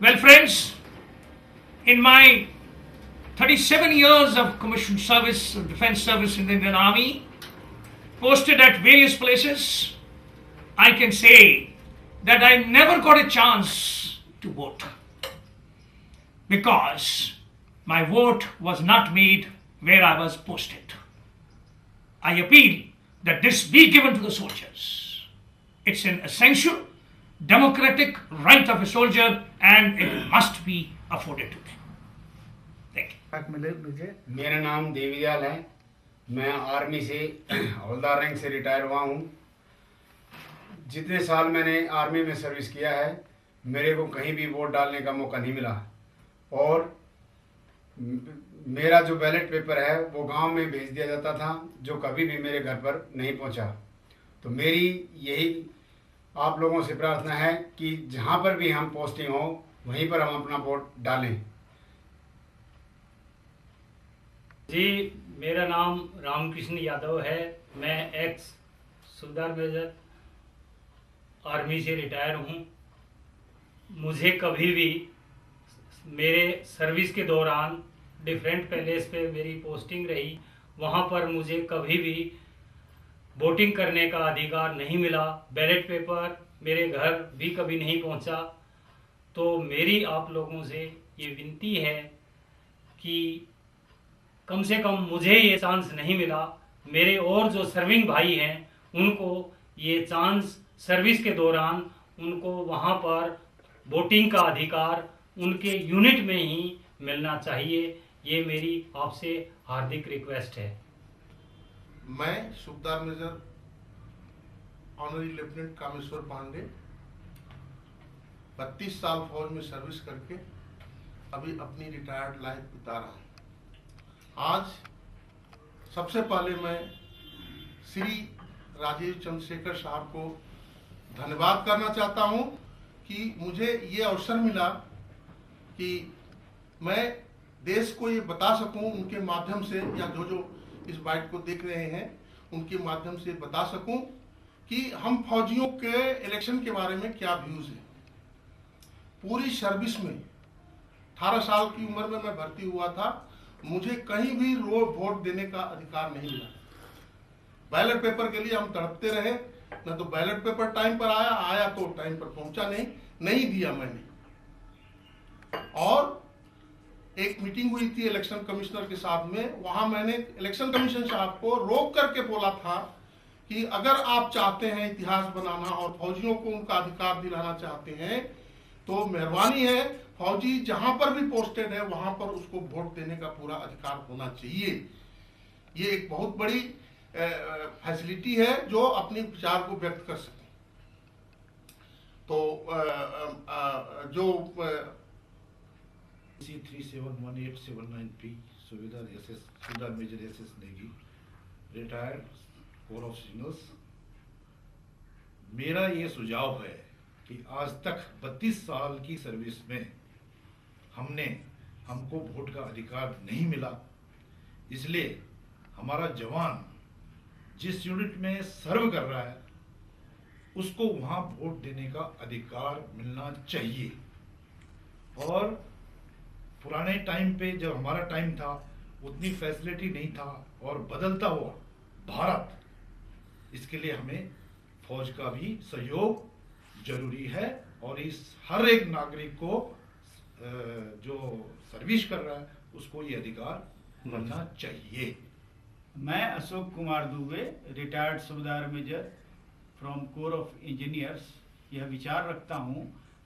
Well, friends, in my 37 years of commissioned service, of defense service in the Indian Army, posted at various places, I can say that I never got a chance to vote because my vote was not made where I was posted. I appeal that this be given to the soldiers. It's an essential democratic right of a soldier and it must be afforded to them. Thank you. मिले मुझे मेरा नाम देवीदयाल है। मैं army से हवलदार rank से retire हुआ हूँ। जितने साल मैंने आर्मी में सर्विस किया है, मेरे को कहीं भी वोट डालने का मौका नहीं मिला और मेरा जो बैलेट पेपर है वो गांव में भेज दिया जाता था, जो कभी भी मेरे घर पर नहीं पहुंचा। तो मेरी यही आप लोगों से प्रार्थना है कि जहां पर भी हम पोस्टिंग हो वहीं पर हम अपना वोट डालें। जी, मेरा नाम रामकृष्ण यादव है। मैं एक्स सूबेदार मेजर आर्मी से रिटायर हूँ। मुझे कभी भी मेरे सर्विस के दौरान डिफरेंट पैलेस पे मेरी पोस्टिंग रही, वहाँ पर मुझे कभी भी वोटिंग करने का अधिकार नहीं मिला। बैलेट पेपर मेरे घर भी कभी नहीं पहुँचा। तो मेरी आप लोगों से ये विनती है कि कम से कम मुझे ये चांस नहीं मिला, मेरे और जो सर्विंग भाई हैं उनको ये चांस सर्विस के दौरान उनको वहाँ पर वोटिंग का अधिकार उनके यूनिट में ही मिलना चाहिए। ये मेरी आपसे हार्दिक रिक्वेस्ट है। मैं subedar major honorary lieutenant Kameshwar Pandey 32 साल फौज में सर्विस करके अभी अपनी रिटायर्ड लाइफ बिता रहा हूँ। आज सबसे पहले मैं श्री राजीव चंद्रशेखर साहब को धन्यवाद करना चाहता हूँ कि मुझे ये अवसर मिला कि मैं देश को ये बता सकूं उनके माध्यम से, या जो इस बाइट को देख रहे हैं उनके माध्यम से बता सकूं कि हम फौजियों के इलेक्शन के बारे में क्या व्यूज है। पूरी सर्विस में 18 साल की उम्र में मैं भर्ती हुआ था, मुझे कहीं भी वोट देने का अधिकार नहीं मिला। बैलेट पेपर के लिए हम तड़पते रहे, न तो बैलेट पेपर टाइम पर आया तो टाइम पर पहुंचा नहीं दिया मैंने। और एक मीटिंग हुई थी इलेक्शन कमिश्नर के साथ में, वहां मैंने इलेक्शन कमीशन साहब को रोक करके बोला था कि अगर आप चाहते हैं इतिहास बनाना और फौजियों को उनका अधिकार दिलाना चाहते हैं तो मेहरबानी है, फौजी जहां पर भी पोस्टेड है वहां पर उसको वोट देने का पूरा अधिकार होना चाहिए। ये एक बहुत बड़ी फैसिलिटी है जो अपने विचार को व्यक्त कर सके। तो जो C371879P subedar major SS Negi, retired corps of signals. मेरा ये सुझाव है कि आज तक 32 साल की सर्विस में हमको वोट का अधिकार नहीं मिला, इसलिए हमारा जवान जिस यूनिट में सर्व कर रहा है उसको वहां वोट देने का अधिकार मिलना चाहिए। और पुराने टाइम पे जब हमारा टाइम था उतनी फैसिलिटी नहीं था, और बदलता हुआ भारत, इसके लिए हमें फौज का भी सहयोग जरूरी है। और इस हर एक नागरिक को जो सर्विस कर रहा है उसको ये अधिकार मिलना चाहिए। मैं अशोक कुमार दुबे, रिटायर्ड सूबेदार measure from corps of engineers, यह विचार रखता हूं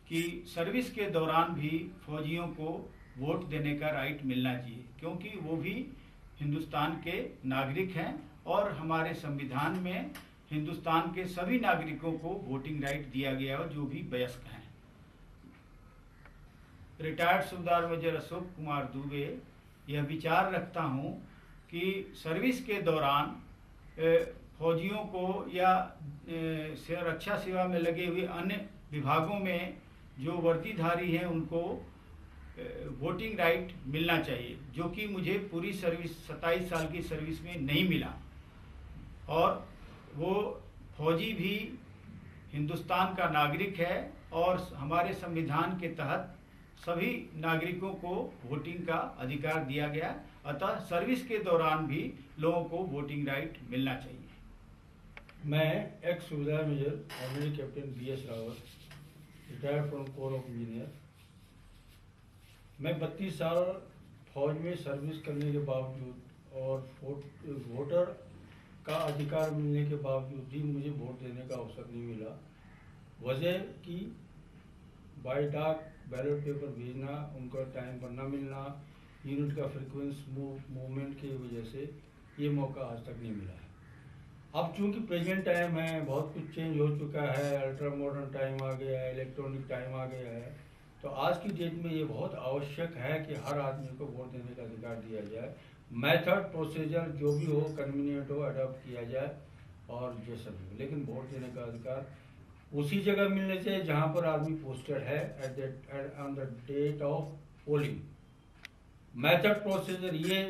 कि सर्विस के दौरान भी फौजियों को वोट देने का राइट मिलना चाहिए, क्योंकि वो भी हिंदुस्तान के नागरिक हैं और हमारे संविधान में हिंदुस्तान के सभी नागरिकों को वोटिंग राइट दिया गया है जो भी वयस्क हैं। रिटायर्ड सूबेदार मेजर अशोक कुमार दुबे यह विचार रखता हूं कि सर्विस के दौरान फौजियों को या रक्षा सेवा में लगे हुए अन्य विभागों में जो वर्दीधारी हैं उनको वोटिंग राइट मिलना चाहिए, जो कि मुझे पूरी सर्विस 27 साल की सर्विस में नहीं मिला। और वो फौजी भी हिंदुस्तान का नागरिक है और हमारे संविधान के तहत सभी नागरिकों को वोटिंग का अधिकार दिया गया। अतः सर्विस के दौरान भी लोगों को वोटिंग राइट मिलना चाहिए। मैं ex subedar major army captain BS Rawat, retired from corps of engineer. मैं 32 साल फौज में सर्विस करने के बावजूद और वोटर का अधिकार मिलने के बावजूद भी मुझे वोट देने का अवसर नहीं मिला। वजह कि बाय डाक बैलेट पेपर भेजना, उनका टाइम पर न मिलना, यूनिट का फ्रिक्वेंस मूवमेंट की वजह से ये मौका आज तक नहीं मिला है। अब चूंकि प्रेजेंट टाइम है, बहुत कुछ चेंज हो चुका है, अल्ट्रा मॉडर्न टाइम आ गया है, इलेक्ट्रॉनिक टाइम आ गया है, तो आज की डेट में ये बहुत आवश्यक है कि हर आदमी को वोट देने का अधिकार दिया जाए। मेथड प्रोसीजर जो भी हो, कन्वीनियंट हो, अडॉप्ट किया जाए और जैसा भी हो, लेकिन वोट देने का अधिकार उसी जगह मिलने चाहिए जहाँ पर आदमी पोस्टेड है on the date of polling. Method procedure ये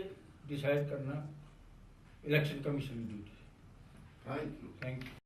डिसाइड करना इलेक्शन कमीशन की ड्यूटी है। Thank you. Thank you.